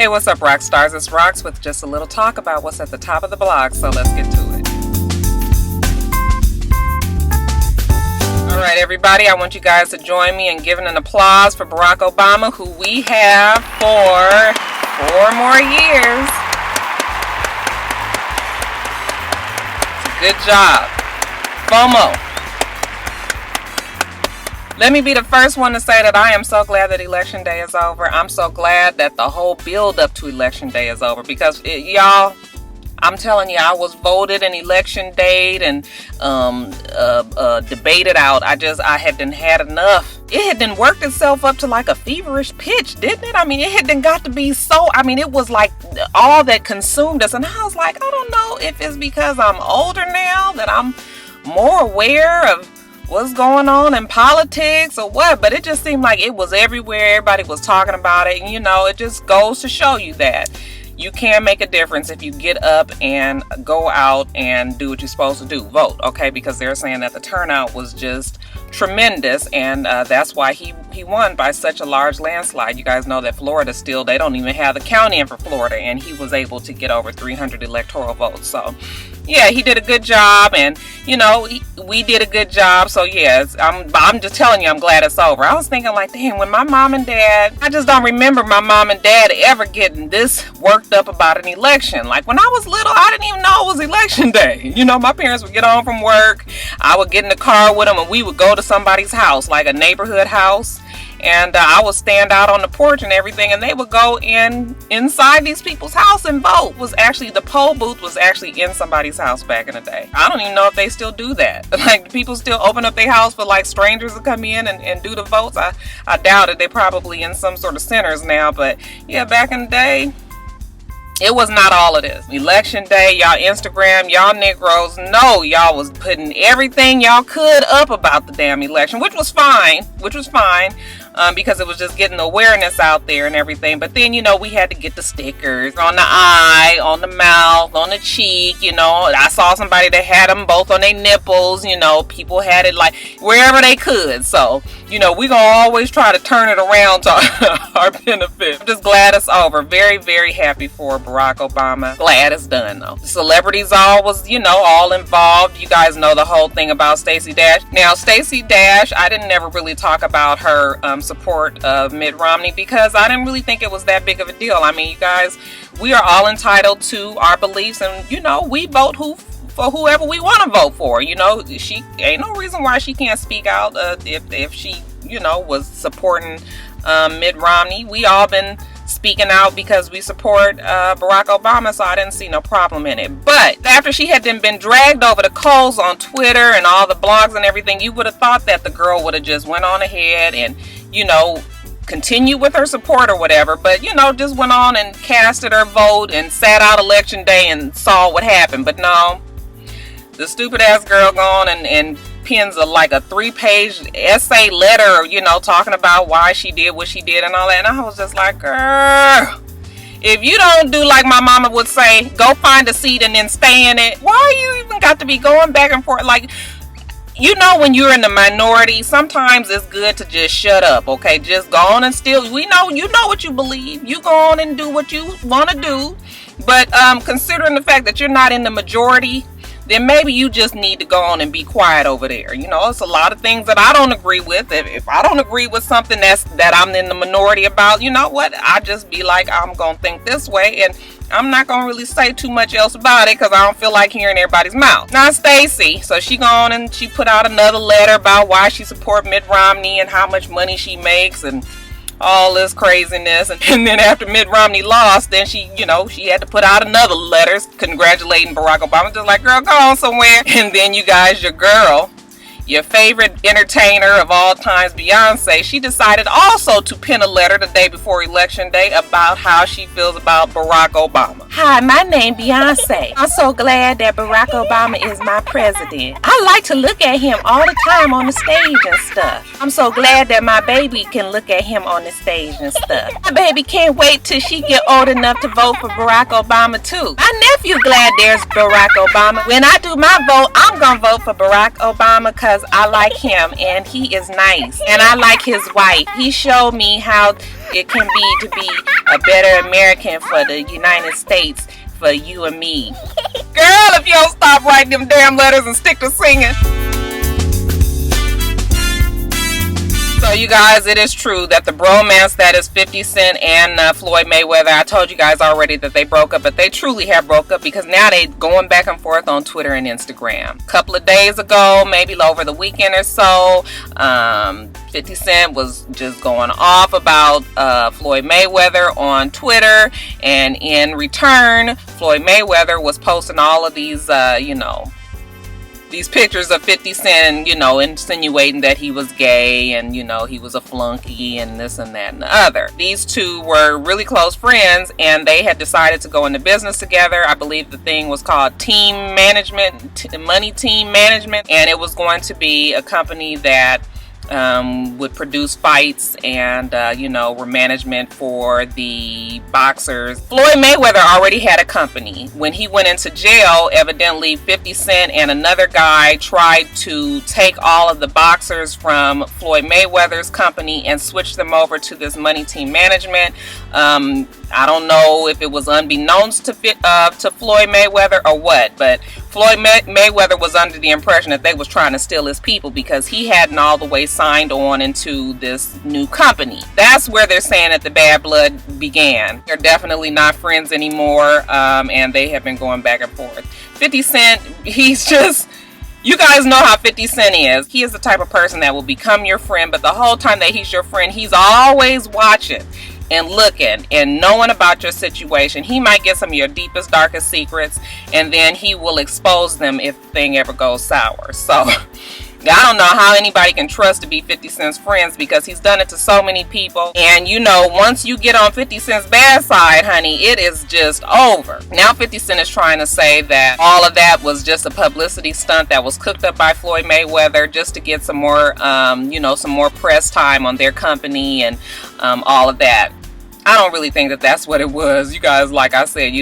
Hey, what's up, Roxstars? It's Rox with just a little talk about what's at the top of the blog, so let's get to it. Alright, everybody, I want you guys to join me in giving an applause for Barack Obama, who we have for 4 more years. Good job. FOMO. Let me be the first one to say that I am so glad that Election Day is over. I'm so glad that the whole build up to Election Day is over because, y'all, I'm telling you, I was voted an election date and debated out. I had done had enough. It had done worked itself up to like a feverish pitch, didn't it? I mean, it had done got to be so, I mean, it was like all that consumed us. And I was like, I don't know if it's because I'm older now that I'm more aware of what's going on in politics or what, but it just seemed like it was everywhere. Everybody was talking about it, and you know, it just goes to show you that you can make a difference if you get up and go out and do what you're supposed to do, vote, okay? Because they're saying that the turnout was just tremendous, and that's why he won by such a large landslide. You guys know that Florida still, they don't even have the county in for Florida, and he was able to get over 300 electoral votes. So yeah, he did a good job, and you know, we did a good job. So yes, I'm just telling you, I'm glad it's over. I was thinking like, damn, when my mom and dad, I just don't remember my mom and dad ever getting this worked up about an election. Like when I was little, I didn't even know it was election day. You know, my parents would get home from work, I would get in the car with them, and we would go to somebody's house, like a neighborhood house, and I would stand out on the porch and everything, and they would go inside these people's house and vote. The poll booth was actually in somebody's house back in the day. I don't even know if they still do that. Like, people still open up their house for like strangers to come in and do the votes. I doubt it. They're probably in some sort of centers now, but yeah, back in the day, it was not all of this. Election day, y'all Instagram, y'all Negroes know y'all was putting everything y'all could up about the damn election, which was fine, because it was just getting the awareness out there and everything. But then, you know, we had to get the stickers on the eye, on the mouth, on the cheek. You know, I saw somebody that had them both on their nipples. You know, people had it like wherever they could. So, you know, we're going to always try to turn it around to our benefit. I'm just glad it's over. Very, very happy for Barack Obama. Glad it's done, though. The celebrities all involved. You guys know the whole thing about Stacey Dash. Now, Stacey Dash, I didn't never really talk about her support of Mitt Romney because I didn't really think it was that big of a deal. I mean, you guys, we are all entitled to our beliefs, and, you know, we vote for whoever we want to vote for. You know, she ain't no reason why she can't speak out if she, you know, was supporting Mitt Romney. We all been speaking out because we support Barack Obama, so I didn't see no problem in it. But after she had been dragged over the coals on Twitter and all the blogs and everything, you would have thought that the girl would have just went on ahead and, you know, continue with her support or whatever, but, you know, just went on and casted her vote and sat out election day and saw what happened. But no, the stupid ass girl gone and pins like a 3-page essay letter, you know, talking about why she did what she did and all that. And I was just like, girl, if you don't do like my mama would say, go find a seat and then stay in it, why you even got to be going back and forth? Like, you know, when you're in the minority, sometimes it's good to just shut up, okay? Just go on and you know what you believe. You go on and do what you want to do. But considering the fact that you're not in the majority, then maybe you just need to go on and be quiet over there. You know, it's a lot of things that I don't agree with. If I don't agree with something that I'm in the minority about, you know what? I just be like, I'm going to think this way, and I'm not going to really say too much else about it because I don't feel like hearing everybody's mouth. Now, Stacey, so she gone and she put out another letter about why she support Mitt Romney and how much money she makes and all this craziness. And then after Mitt Romney lost, then she had to put out another letter congratulating Barack Obama. Just like, girl, go on somewhere. And then you guys, your girl, your favorite entertainer of all times, Beyonce, she decided also to pen a letter the day before Election Day about how she feels about Barack Obama. Hi, my name Beyonce. I'm so glad that Barack Obama is my president. I like to look at him all the time on the stage and stuff. I'm so glad that my baby can look at him on the stage and stuff. My baby can't wait till she get old enough to vote for Barack Obama too. My nephew glad there's Barack Obama. When I do my vote, I'm gonna vote for Barack Obama because I like him and he is nice. And I like his wife. He showed me how it can be to be a better American for the United States, for you and me. Girl, if you don't stop writing them damn letters and stick to singing. So you guys, it is true that the bromance that is 50 Cent and Floyd Mayweather, I told you guys already that they broke up, but they truly have broke up because now they going back and forth on Twitter and Instagram. A couple of days ago, maybe over the weekend or so, 50 Cent was just going off about Floyd Mayweather on Twitter, and in return, Floyd Mayweather was posting all of these, these pictures of 50 Cent, insinuating that he was gay and, he was a flunky and this and that and the other. These two were really close friends and they had decided to go into business together. I believe the thing was called Team Management, Money Team Management, and it was going to be a company that would produce fights and, were management for the boxers. Floyd Mayweather already had a company. When he went into jail, evidently 50 Cent and another guy tried to take all of the boxers from Floyd Mayweather's company and switch them over to this Money Team Management. I don't know if it was unbeknownst to Floyd Mayweather or what, but Floyd Mayweather was under the impression that they was trying to steal his people because he hadn't all the way signed on into this new company. That's where they're saying that the bad blood began. They're definitely not friends anymore, and they have been going back and forth. 50 Cent, he's just... You guys know how 50 Cent is. He is the type of person that will become your friend, but the whole time that he's your friend, he's always watching and looking and knowing about your situation. He might get some of your deepest, darkest secrets, and then he will expose them if the thing ever goes sour. So, I don't know how anybody can trust to be 50 Cent's friends because he's done it to so many people. And once you get on 50 Cent's bad side, honey, it is just over. Now 50 Cent is trying to say that all of that was just a publicity stunt that was cooked up by Floyd Mayweather just to get some more, some more press time on their company and all of that. I don't really think that that's what it was. You guys, like I said,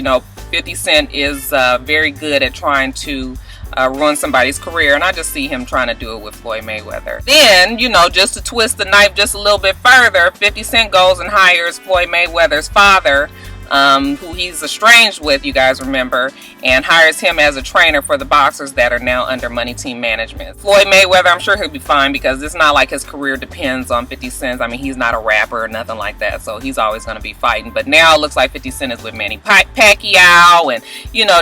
50 Cent is very good at trying to ruin somebody's career, and I just see him trying to do it with Floyd Mayweather. Then, just to twist the knife just a little bit further, 50 Cent goes and hires Floyd Mayweather's father, who he's estranged with, you guys remember, and hires him as a trainer for the boxers that are now under Money Team Management. Floyd Mayweather, I'm sure he'll be fine because it's not like his career depends on 50 Cent. I mean, he's not a rapper or nothing like that, so he's always going to be fighting. But now it looks like 50 Cent is with Manny Pacquiao and,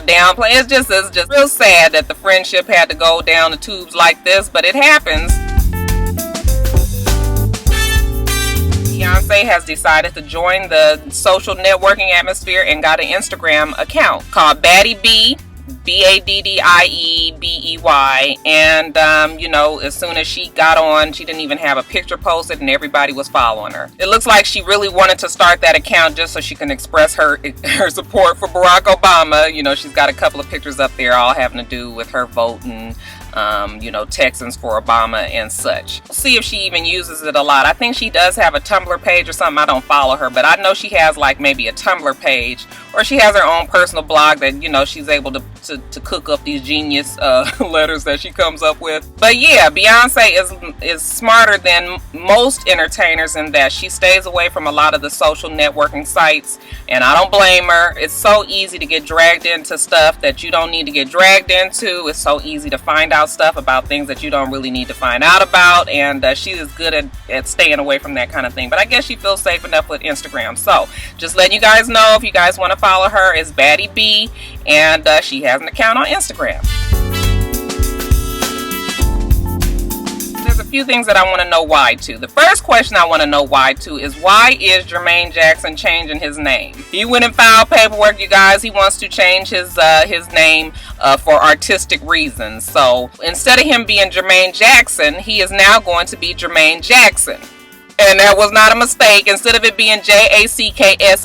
downplay. It's just real sad that the friendship had to go down the tubes like this, but it happens. Beyonce has decided to join the social networking atmosphere and got an Instagram account called Baddie B, BADDIEBEY, and as soon as she got on, she didn't even have a picture posted and everybody was following her. It looks like she really wanted to start that account just so she can express her support for Barack Obama. She's got a couple of pictures up there all having to do with her voting, Texans for Obama and such. See if she even uses it a lot. I think she does have a Tumblr page or something. I don't follow her, but I know she has like maybe a Tumblr page, or she has her own personal blog that she's able to cook up these genius letters that she comes up with. But yeah, Beyonce is smarter than most entertainers in that she stays away from a lot of the social networking sites, and I don't blame her. It's so easy to get dragged into stuff that you don't need to get dragged into. It's so easy to find out stuff about things that you don't really need to find out about, and she is good at staying away from that kind of thing. But I guess she feels safe enough with Instagram. So just letting you guys know, if you guys want to follow her, is Baddie B, and she has an account on Instagram. There's a few things that I want to know why to. The first question I want to know why to is, why is Jermaine Jackson changing his name? He went and filed paperwork, you guys. He wants to change his name for artistic reasons. So instead of him being Jermaine Jackson, he is now going to be Jermaine Jackson. And that was not a mistake. Instead of it being Jackson, it's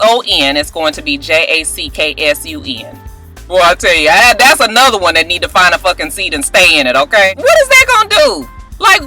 going to be Jacksun. Boy, I tell you, that's another one that need to find a fucking seat and stay in it, okay? What is that gonna do? Like,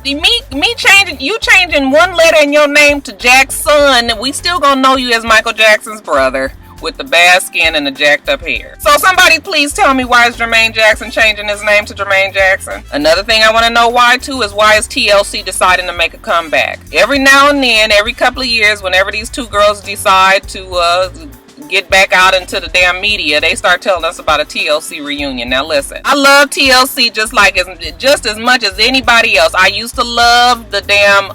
me changing one letter in your name to Jackson, we still gonna know you as Michael Jackson's brother. with the bad skin and the jacked up hair. So somebody please tell me, why is Jermaine Jackson changing his name to Jermaine Jackson? Another thing I want to know why too is, why is TLC deciding to make a comeback? Every now and then, every couple of years, whenever these two girls decide to get back out into the damn media, they start telling us about a TLC reunion. Now listen, I love TLC just as much as anybody else. I used to love the damn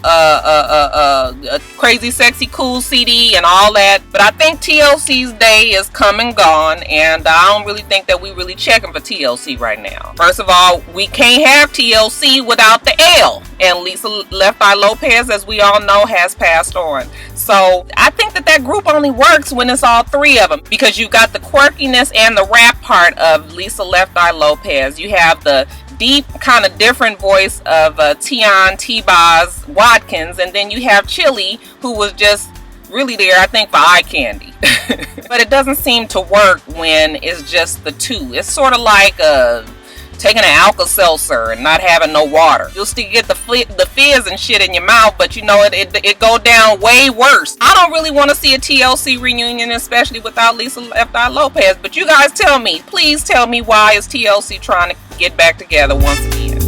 Crazy Sexy Cool CD and all that, but I think TLC's day is come and gone, and I don't really think that we really checking for TLC right now. First of all, we can't have TLC without the L, and Lisa Left Eye Lopez, as we all know, has passed on. So I think that group only works when it's all three of them, because you got the quirkiness and the rap part of Lisa Left Eye Lopez. You have the deep, kind of different voice of Tion T-Boz Watkins, and then you have Chili, who was just really there, I think, for eye candy. But it doesn't seem to work when it's just the two. It's sort of like taking an Alka-Seltzer and not having no water. You'll still get the fizz and shit in your mouth, but you know it go down way worse. I don't really want to see a TLC reunion, especially without Lisa Left Eye Lopez. But you guys tell me, please tell me, why is TLC trying to get back together once again?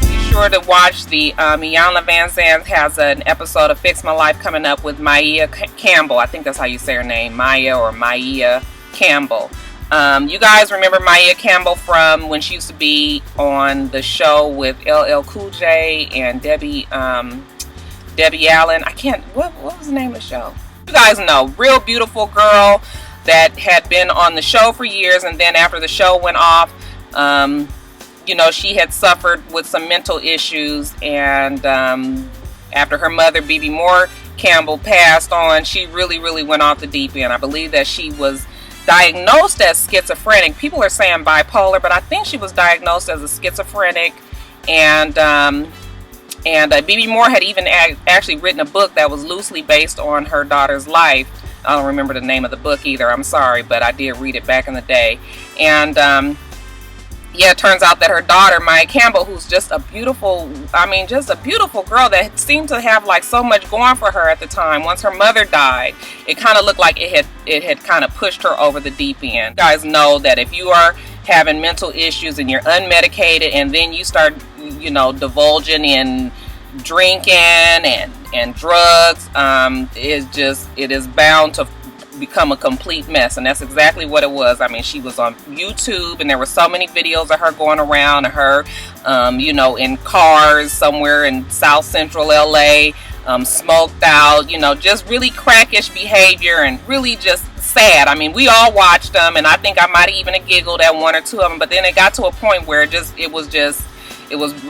Be sure to watch the Iyanla Vanzant has an episode of Fix My Life coming up with Maya Campbell. I think that's how you say her name, Maya or Maya Campbell. You guys remember Maya Campbell from when she used to be on the show with LL Cool J and Debbie Allen. What was the name of the show? You guys know, real beautiful girl that had been on the show for years, and then after the show went off, you know, she had suffered with some mental issues, and after her mother, Bobbi Moore Campbell, passed on, she really went off the deep end. I believe that she was diagnosed as schizophrenic. People are saying bipolar, but I think she was diagnosed as a schizophrenic. And Bobbi Moore had even actually written a book that was loosely based on her daughter's life. I don't remember the name of the book either, I'm sorry, but I did read it back in the day. And yeah, it turns out that her daughter, Maya Campbell, who's just a beautiful, just a beautiful girl that seemed to have like so much going for her at the time. Once her mother died, it kind of looked like it had kind of pushed her over the deep end. You guys know that if you are having mental issues and you're unmedicated, and then you start, you know, divulging in drinking and drugs, it is bound to become a complete mess. And that's exactly what it was. I mean, she was on YouTube, and there were so many videos of her going around, and her you know, in cars somewhere in South Central LA, smoked out, you know, just really crackish behavior, and really just sad. I mean, we all watched them, and I think I might have even giggled at one or two of them, but then it got to a point where it was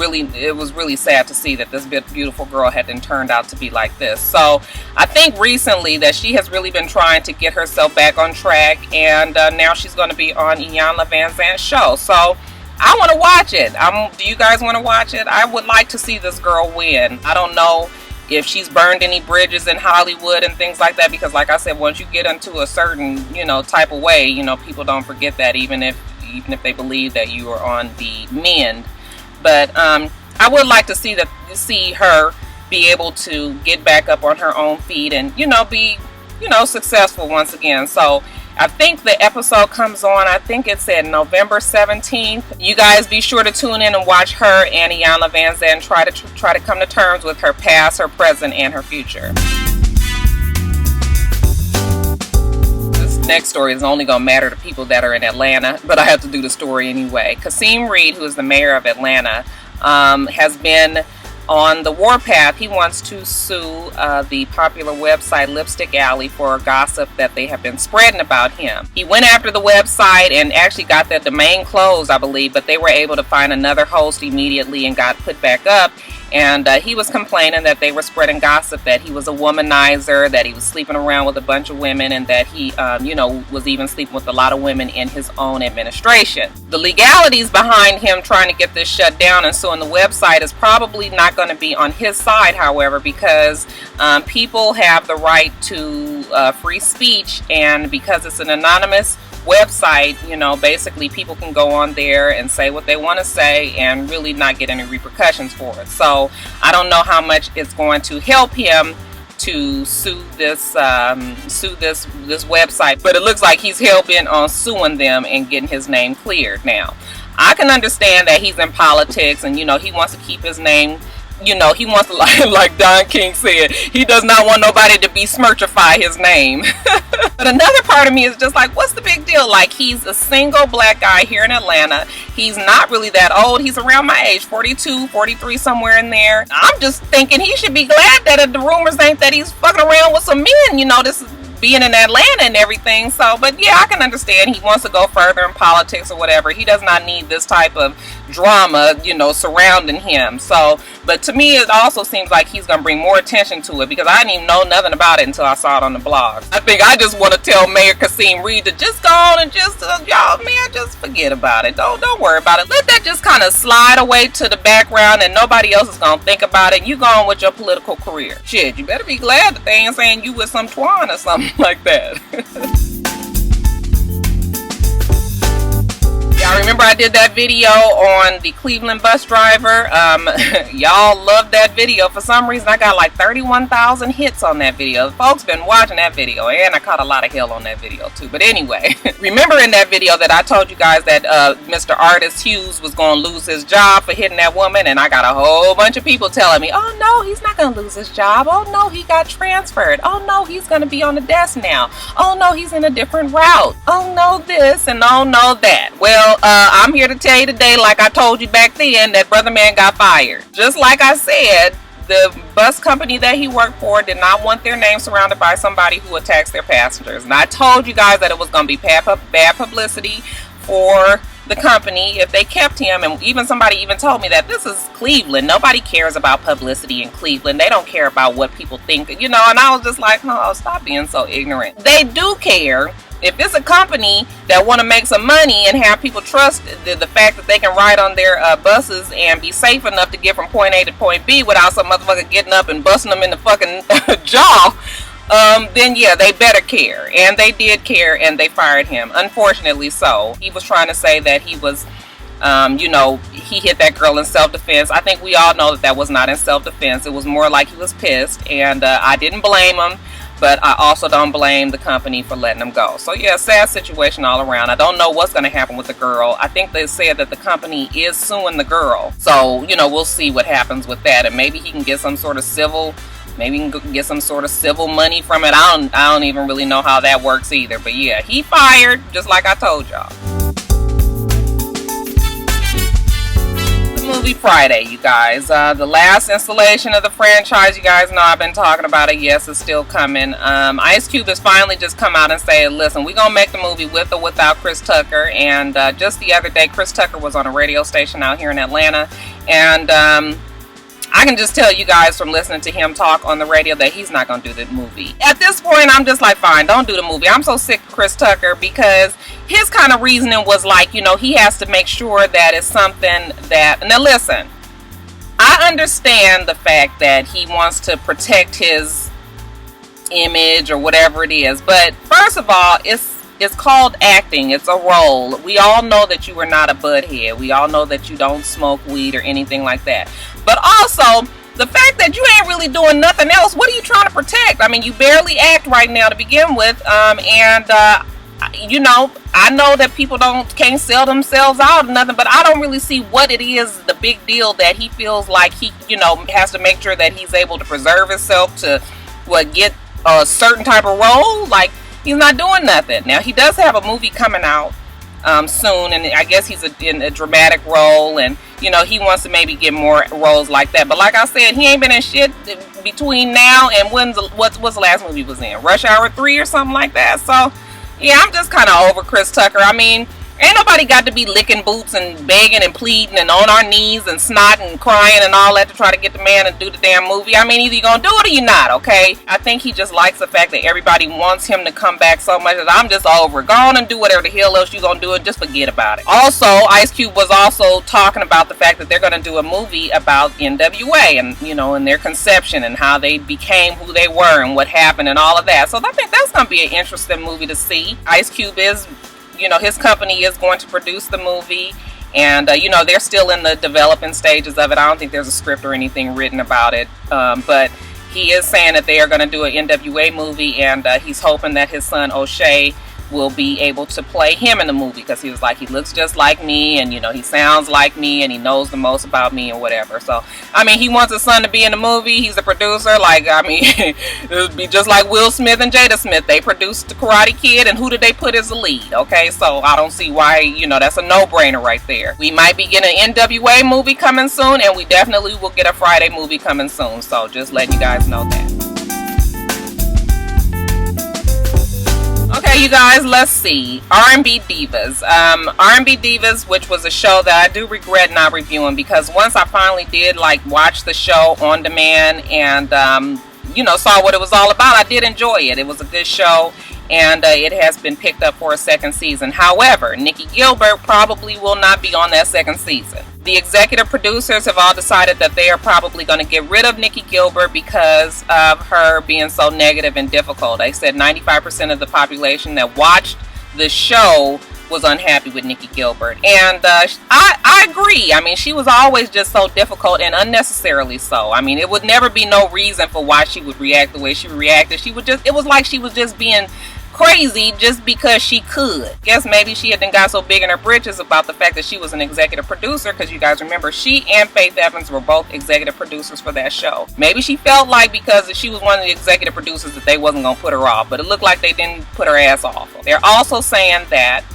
really sad to see that this beautiful girl had then turned out to be like this. So I think recently that she has really been trying to get herself back on track, and now she's going to be on Iyanla Vanzant's show. So I want to watch it. Do you guys want to watch it? I would like to see this girl win. I don't know if she's burned any bridges in Hollywood and things like that, because like I said, once you get into a certain, you know, type of way, you know, people don't forget that, even if they believe that you are on the mend. But I would like to see her be able to get back up on her own feet and, you know, be, you know, successful once again. So I think the episode comes on, I think it's at November 17th. You guys be sure to tune in and watch her and Iyanla Vanzant try to come to terms with her past, her present, and her future. This next story is only going to matter to people that are in Atlanta, but I have to do the story anyway. Kasim Reed, who is the mayor of Atlanta, has been on the warpath. He wants to sue the popular website Lipstick Alley for gossip that they have been spreading about him. He went after the website and actually got that domain closed, I believe, but they were able to find another host immediately and got put back up. And he was complaining that they were spreading gossip, that he was a womanizer, that he was sleeping around with a bunch of women, and that he, you know, was even sleeping with a lot of women in his own administration. The legalities behind him trying to get this shut down and suing the website is probably not going to be on his side, however, because people have the right to free speech, and because it's an anonymous website, you know, basically people can go on there and say what they want to say and really not get any repercussions for it. So I don't know how much it's going to help him to sue this website, but it looks like he's hell-bent on suing them and getting his name cleared. Now, I can understand that he's in politics and, you know, he wants to keep his name, you know, he wants to, like Don King said, he does not want nobody to besmirchify his name. But another part of me is just like, what's the big deal? Like, he's a single black guy here in Atlanta. He's not really that old. He's around my age, 42, 43, somewhere in there. I'm just thinking he should be glad that the rumors ain't that he's fucking around with some men. You know, this is being in Atlanta and everything. So, but yeah, I can understand he wants to go further in politics or whatever. He does not need this type of drama, you know, surrounding him. So, but to me, it also seems like he's gonna bring more attention to it, because I didn't even know nothing about it until I saw it on the blogs. I think I just want to tell Mayor Kasim Reed to just go on and just y'all, man, just forget about it. Don't worry about it. Let that just kind of slide away to the background, and nobody else is gonna think about it. You go on with your political career. Shit, you better be glad that they ain't saying you with some twine or something like that. Y'all remember I did that video on the Cleveland bus driver? Y'all loved that video. For some reason, I got like 31,000 hits on that video. Folks been watching that video, and I caught a lot of hell on that video too. But anyway, remember in that video that I told you guys that Mr. Artist Hughes was going to lose his job for hitting that woman, and I got a whole bunch of people telling me, oh no, he's not going to lose his job. Oh no, he got transferred. Oh no, he's going to be on the desk now. Oh no, he's in a different route. Oh no, this and oh no, that. Well, I'm here to tell you today, like I told you back then, that brother man got fired. Just like I said, the bus company that he worked for did not want their name surrounded by somebody who attacks their passengers. And I told you guys that it was going to be bad publicity for the company if they kept him. And even somebody even told me that this is Cleveland. Nobody cares about publicity in Cleveland. They don't care about what people think, you know. And I was just like, oh, stop being so ignorant. They do care. If it's a company that want to make some money and have people trust the fact that they can ride on their buses and be safe enough to get from point A to point B without some motherfucker getting up and busting them in the fucking jaw, then yeah, they better care. And they did care, and they fired him. Unfortunately so. He was trying to say that he was, you know, he hit that girl in self-defense. I think we all know that that was not in self-defense. It was more like he was pissed, and I didn't blame him. But I also don't blame the company for letting them go. So yeah, sad situation all around. I don't know what's going to happen with the girl. I think they said that the company is suing the girl. So, you know, we'll see what happens with that. And maybe he can get some sort of civil, maybe he can get some sort of civil money from it. I don't even really know how that works either. But yeah, he fired, just like I told y'all. Movie Friday, you guys. The last installation of the franchise, you guys know I've been talking about it. Yes, it's still coming. Ice Cube has finally just come out and said, listen, we're gonna make the movie with or without Chris Tucker. And just the other day, Chris Tucker was on a radio station out here in Atlanta, and I can just tell you guys from listening to him talk on the radio that he's not going to do the movie. At this point, I'm just like, fine, don't do the movie. I'm so sick of Chris Tucker, because his kind of reasoning was like, you know, he has to make sure that it's something that... Now listen, I understand the fact that he wants to protect his image or whatever it is. But first of all, it's called acting. It's a role. We all know that you are not a butthead. We all know that you don't smoke weed or anything like that. But also, the fact that you ain't really doing nothing else, what are you trying to protect? I mean, you barely act right now to begin with. You know, I know that people can't sell themselves out or nothing, but I don't really see what it is, the big deal that he feels like he, you know, has to make sure that he's able to preserve himself to, get a certain type of role. Like, he's not doing nothing. Now, he does have a movie coming out soon, and I guess he's in a dramatic role, and, you know, he wants to maybe get more roles like that. But like I said, he ain't been in shit between now and what's the last movie he was in? Rush Hour 3 or something like that. So, yeah, I'm just kind of over Chris Tucker. I mean, ain't nobody got to be licking boots and begging and pleading and on our knees and snotting and crying and all that to try to get the man to do the damn movie. I mean, either you're going to do it or you're not, okay? I think he just likes the fact that everybody wants him to come back so much that I'm just over it. Go on and do whatever the hell else you're going to do and just forget about it. Also, Ice Cube was also talking about the fact that they're going to do a movie about NWA and, you know, and their conception and how they became who they were and what happened and all of that. So I think that's going to be an interesting movie to see. Ice Cube is... You know, his company is going to produce the movie, and you know, they're still in the developing stages of it. I don't think there's a script or anything written about it, but he is saying that they are going to do an NWA movie, and he's hoping that his son O'Shea will be able to play him in the movie, because he was like, he looks just like me, and you know, he sounds like me, and he knows the most about me and whatever. So I mean, he wants his son to be in the movie. He's a producer. Like, I mean, it would be just like Will Smith and Jada Smith. They produced the Karate Kid, and who did they put as the lead? Okay, so I don't see why, you know, that's a no-brainer right there. We might be getting an NWA movie coming soon, and we definitely will get a Friday movie coming soon. So just letting you guys know that. Okay, you guys, let's see. R&B Divas. R&B Divas, which was a show that I do regret not reviewing, because once I finally did like watch the show on demand and you know, saw what it was all about, I did enjoy it. It was a good show, and it has been picked up for a second season. However, Nikki Gilbert probably will not be on that second season. The executive producers have all decided that they are probably going to get rid of Nikki Gilbert because of her being so negative and difficult. They said 95% of the population that watched the show was unhappy with Nikki Gilbert. And I agree. I mean, she was always just so difficult, and unnecessarily so. I mean, it would never be no reason for why she would react the way she reacted. She would just, it was like she was just being crazy just because she could. Guess maybe she had got so big in her britches about the fact that she was an executive producer, because you guys remember she and Faith Evans were both executive producers for that show. Maybe she felt like because she was one of the executive producers that they wasn't gonna put her off, but it looked like they didn't put her ass off. They're also saying that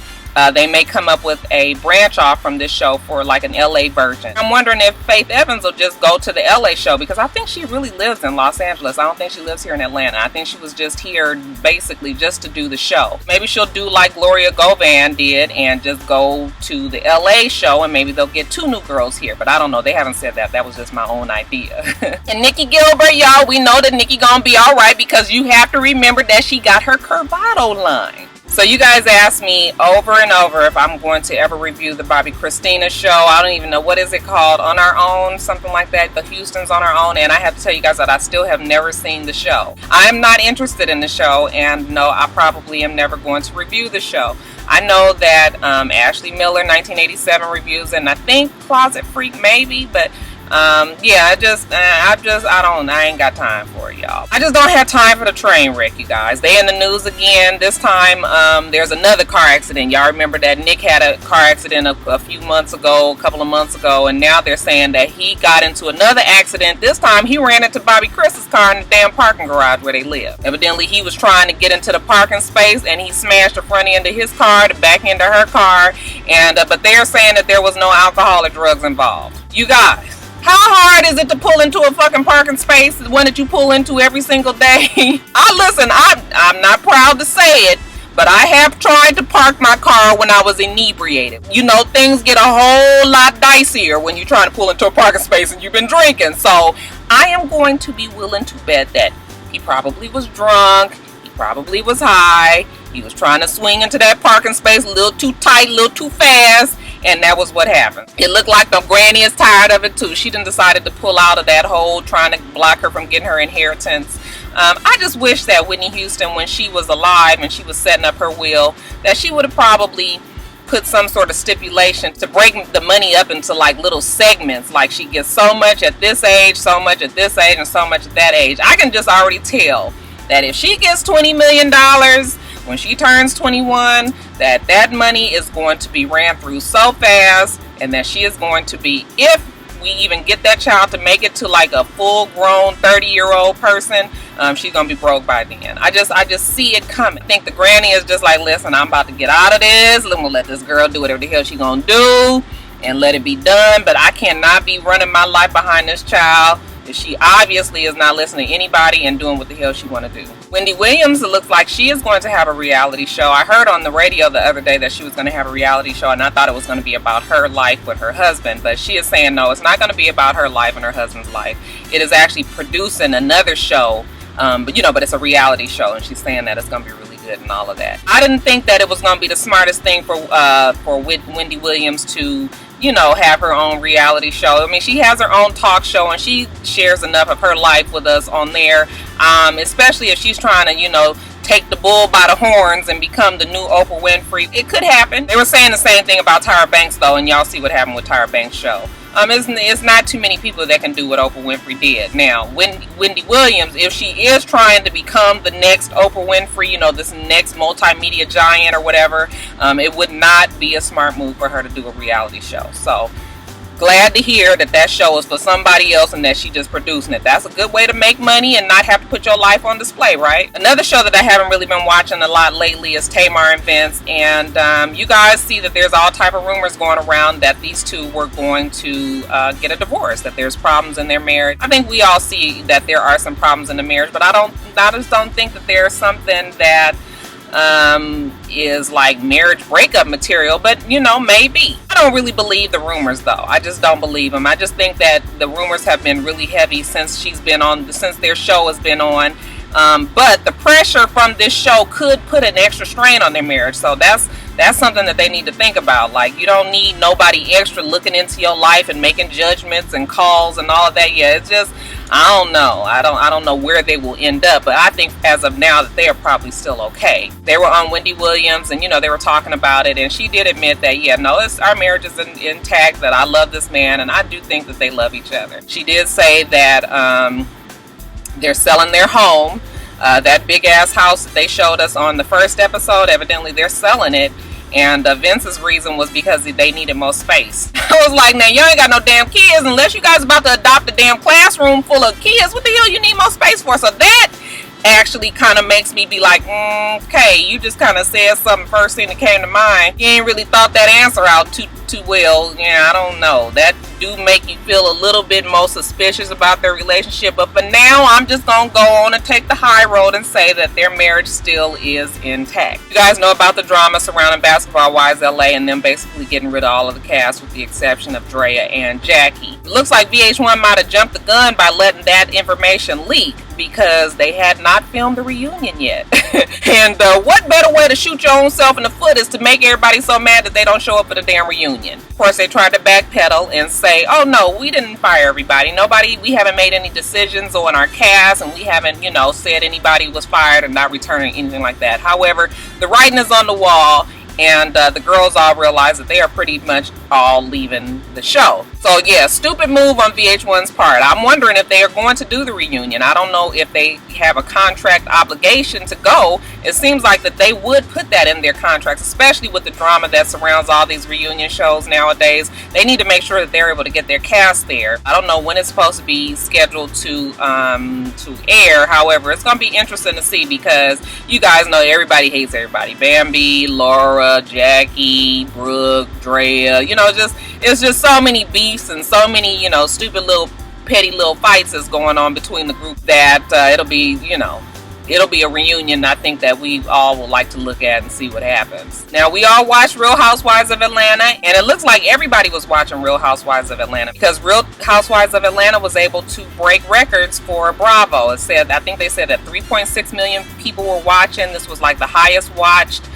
they may come up with a branch off from this show for like an LA version. I'm wondering if Faith Evans will just go to the LA show, because I think she really lives in Los Angeles. I don't think she lives here in Atlanta. I think she was just here basically just to do the show. Maybe she'll do like Gloria Govan did and just go to the LA show, and maybe they'll get 2 new girls here. But I don't know. They haven't said that. That was just my own idea. And Nikki Gilbert, y'all, we know that Nikki gonna be alright, because you have to remember that she got her Curvato line. So you guys asked me over and over if I'm going to ever review the Bobbi Kristina show. I don't even know, what is it called? On Our Own, something like that. The Houston's On Our Own. And I have to tell you guys that I still have never seen the show. I am not interested in the show, and no, I probably am never going to review the show. I know that Ashley Miller 1987 reviews, and I think Closet Freak maybe, but yeah, I ain't got time for it, y'all. I just don't have time for the train wreck, you guys. They in the news again. This time, there's another car accident. Y'all remember that Nick had a car accident a couple of months ago, and now they're saying that he got into another accident. This time, he ran into Bobbi Kris's car in the damn parking garage where they live. Evidently, he was trying to get into the parking space, and he smashed the front end of his car, the back end of her car, and but they're saying that there was no alcohol or drugs involved. You guys, how hard is it to pull into a fucking parking space, the one that you pull into every single day? I'm not proud to say it, but I have tried to park my car when I was inebriated. You know, things get a whole lot dicier when you're trying to pull into a parking space and you've been drinking. So I am going to be willing to bet that he probably was drunk, he probably was high, he was trying to swing into that parking space a little too tight, a little too fast, and that was what happened. It looked like the granny is tired of it too. She done decided to pull out of that hole, trying to block her from getting her inheritance. I just wish that Whitney Houston, when she was alive and she was setting up her will, that she would have probably put some sort of stipulation to break the money up into like little segments. Like she gets so much at this age, so much at this age, and so much at that age. I can just already tell that if she gets $20 million when she turns 21, that money is going to be ran through so fast, and that she is going to be, if we even get that child to make it to like a full-grown 30-year-old person, she's gonna be broke by then. I just see it coming. I think the granny is just like, listen, I'm about to get out of this. I'm gonna let this girl do whatever the hell she gonna do and let it be done. But I cannot be running my life behind this child. She obviously is not listening to anybody and doing what the hell she want to do. Wendy Williams, it looks like she is going to have a reality show. I heard on the radio the other day that she was going to have a reality show, and I thought it was going to be about her life with her husband. But she is saying no, it's not going to be about her life and her husband's life. It is actually producing another show, but it's a reality show, and she's saying that it's going to be really good and all of that. I didn't think that it was going to be the smartest thing for Wendy Williams to have her own reality show. I mean, she has her own talk show, and she shares enough of her life with us on there, especially if she's trying to, take the bull by the horns and become the new Oprah Winfrey. It could happen. They were saying the same thing about Tyra Banks, though, and y'all see what happened with Tyra Banks' show. It's not too many people that can do what Oprah Winfrey did. Now, Wendy Williams, if she is trying to become the next Oprah Winfrey, you know, this next multimedia giant or whatever, it would not be a smart move for her to do a reality show. So, glad to hear that that show is for somebody else and that she just producing it. That's a good way to make money and not have to put your life on display, right? Another show that I haven't really been watching a lot lately is Tamar and Vince, and you guys see that there's all type of rumors going around that these two were going to get a divorce, that there's problems in their marriage. I think we all see that there are some problems in the marriage, but I just don't think that there's something that is like marriage breakup material, but you know, maybe. I don't really believe the rumors though. I just don't believe them. I just think that the rumors have been really heavy since since their show has been on. But the pressure from this show could put an extra strain on their marriage. So that's something that they need to think about. Like, you don't need nobody extra looking into your life and making judgments and calls and all of that. Yeah, it's just, I don't know. I don't know where they will end up, but I think as of now that they are probably still okay. They were on Wendy Williams, and you know, they were talking about it, and she did admit that, yeah, no, our marriage is intact, that I love this man, and I do think that they love each other. She did say that they're selling their home. That big ass house that they showed us on the first episode, evidently they're selling it. And Vince's reason was because they needed more space. I was like, now you ain't got no damn kids unless you guys about to adopt a damn classroom full of kids. What the hell you need more space for? So that actually kind of makes me be like, okay, you just kind of said something first thing that came to mind. You ain't really thought that answer out too well. Yeah, I don't know. That do make you feel a little bit more suspicious about their relationship, but for now I'm just gonna go on and take the high road and say that their marriage still is intact. You guys know about the drama surrounding Basketball Wives LA and them basically getting rid of all of the cast with the exception of Drea and Jackie. It looks like VH1 might have jumped the gun by letting that information leak because they had not filmed the reunion yet. And what better way to shoot your own self in the foot is to make everybody so mad that they don't show up for the damn reunion. Of course, they tried to backpedal and say, oh no, we didn't fire everybody. We haven't made any decisions on our cast, and we haven't, you know, said anybody was fired or not returning, anything like that. However, the writing is on the wall, and the girls all realize that they are pretty much all leaving the show. So yeah, stupid move on VH1's part. I'm wondering if they are going to do the reunion. I don't know if they have a contract obligation to go. It seems like that they would put that in their contracts, especially with the drama that surrounds all these reunion shows nowadays. They need to make sure that they're able to get their cast there. I don't know when it's supposed to be scheduled to air. However, it's going to be interesting to see because you guys know everybody hates everybody. Bambi, Laura, Jackie, Brooke, Drea, you know, it's just so many beefs and so many, you know, stupid little petty little fights that's going on between the group that it'll be a reunion I think that we all would like to look at and see what happens. Now, we all watched Real Housewives of Atlanta, and it looks like everybody was watching Real Housewives of Atlanta because Real Housewives of Atlanta was able to break records for Bravo. I think they said that 3.6 million people were watching. This was like the highest watched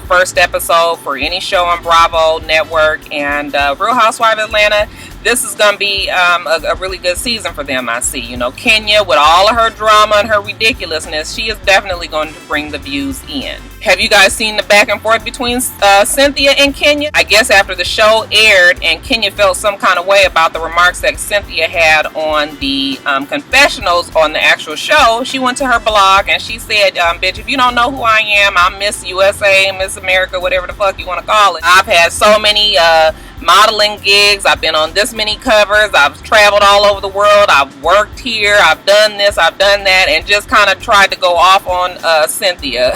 first episode for any show on Bravo network, and Real Housewives of Atlanta, this is going to be a really good season for them, I see. You know, Kenya, with all of her drama and her ridiculousness, she is definitely going to bring the views in. Have you guys seen the back and forth between Cynthia and Kenya? I guess after the show aired and Kenya felt some kind of way about the remarks that Cynthia had on the confessionals on the actual show, she went to her blog and she said, bitch, if you don't know who I am, I'm Miss USA, Miss America, whatever the fuck you want to call it. I've had so many modeling gigs. I've been on this many covers. I've traveled all over the world. I've worked here. I've done this. I've done that. And just kind of tried to go off on Cynthia.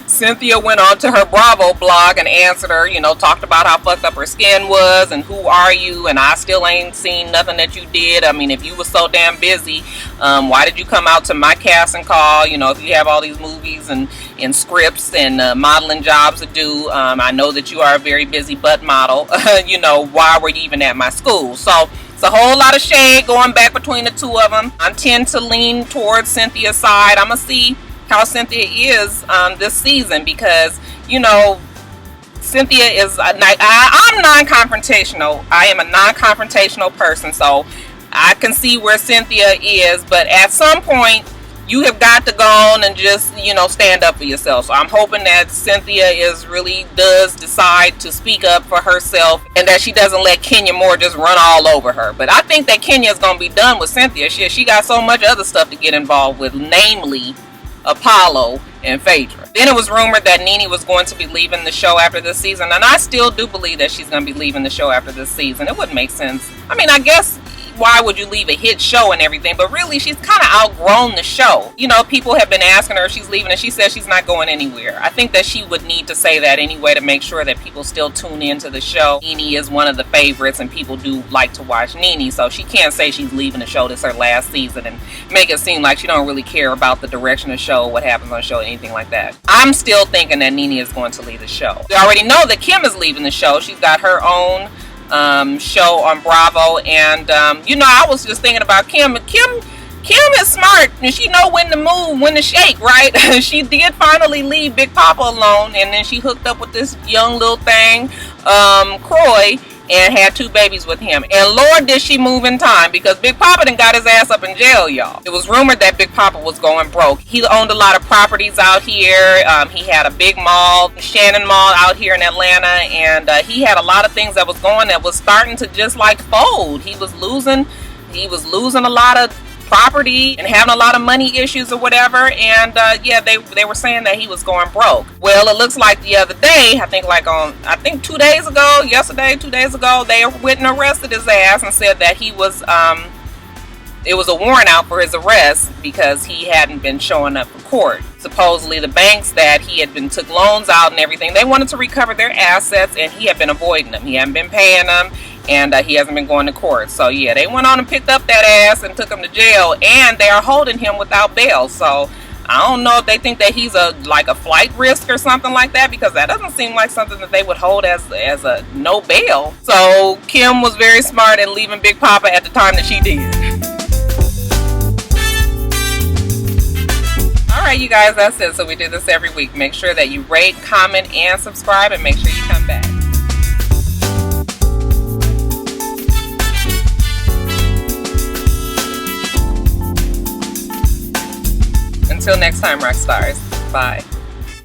Cynthia went on to her Bravo blog and answered her, you know, talked about how fucked up her skin was and who are you, and I still ain't seen nothing that you did. I mean, if you were so damn busy, why did you come out to my casting call? You know, if you have all these movies and scripts and modeling jobs to do, I know that you are a very busy butt model. You know, why were you even at my school? So it's a whole lot of shade going back between the two of them. I tend to lean towards Cynthia's side. I'm gonna see how Cynthia is this season because, you know, Cynthia is I'm non-confrontational. I am a non-confrontational person, so I can see where Cynthia is, but at some point you have got to go on and just, you know, stand up for yourself. So I'm hoping that Cynthia does decide to speak up for herself, and that she doesn't let Kenya Moore just run all over her. But I think that Kenya is going to be done with Cynthia. She got so much other stuff to get involved with, namely Apollo and Phaedra. Then it was rumored that NeNe was going to be leaving the show after this season, and I still do believe that she's going to be leaving the show after this season. It wouldn't make sense. I mean, I guess, why would you leave a hit show and everything? But really, she's kind of outgrown the show. You know, people have been asking her if she's leaving, and she says she's not going anywhere. I think that she would need to say that anyway to make sure that people still tune into the show. NeNe is one of the favorites, and people do like to watch NeNe, so she can't say she's leaving the show. This is her last season and make it seem like she don't really care about the direction of the show, what happens on the show, anything like that. I'm still thinking that NeNe is going to leave the show. We already know that Kim is leaving the show. She's got her own show on Bravo, and you know, I was just thinking about Kim. Kim is smart, and she know when to move, when to shake, right? She did finally leave Big Papa alone, and then she hooked up with this young little thing, Croy, and had 2 babies with him. And Lord, did she move in time, because Big Papa done got his ass up in jail, y'all. It was rumored that Big Papa was going broke. He owned a lot of properties out here. He had a big mall, Shannon Mall, out here in Atlanta, and he had a lot of things that was going that was starting to just like fold. He was losing a lot of property and having a lot of money issues or whatever, and yeah, they were saying that he was going broke. Well, it looks like the other day, I think 2 days ago, they went and arrested his ass and said that he was it was a warrant out for his arrest because he hadn't been showing up for court. Supposedly the banks that he had been took loans out and everything, they wanted to recover their assets, and he had been avoiding them. He hadn't been paying them, and he hasn't been going to court. So yeah, they went on and picked up that ass and took him to jail, and they are holding him without bail. So I don't know if they think that he's a flight risk or something like that, because that doesn't seem like something that they would hold as a no bail. So Kim was very smart in leaving Big Papa at the time that she did. Alright, you guys, that's it. So we do this every week. Make sure that you rate, comment, and subscribe, and make sure you come back. Until next time, Roxstars. Bye.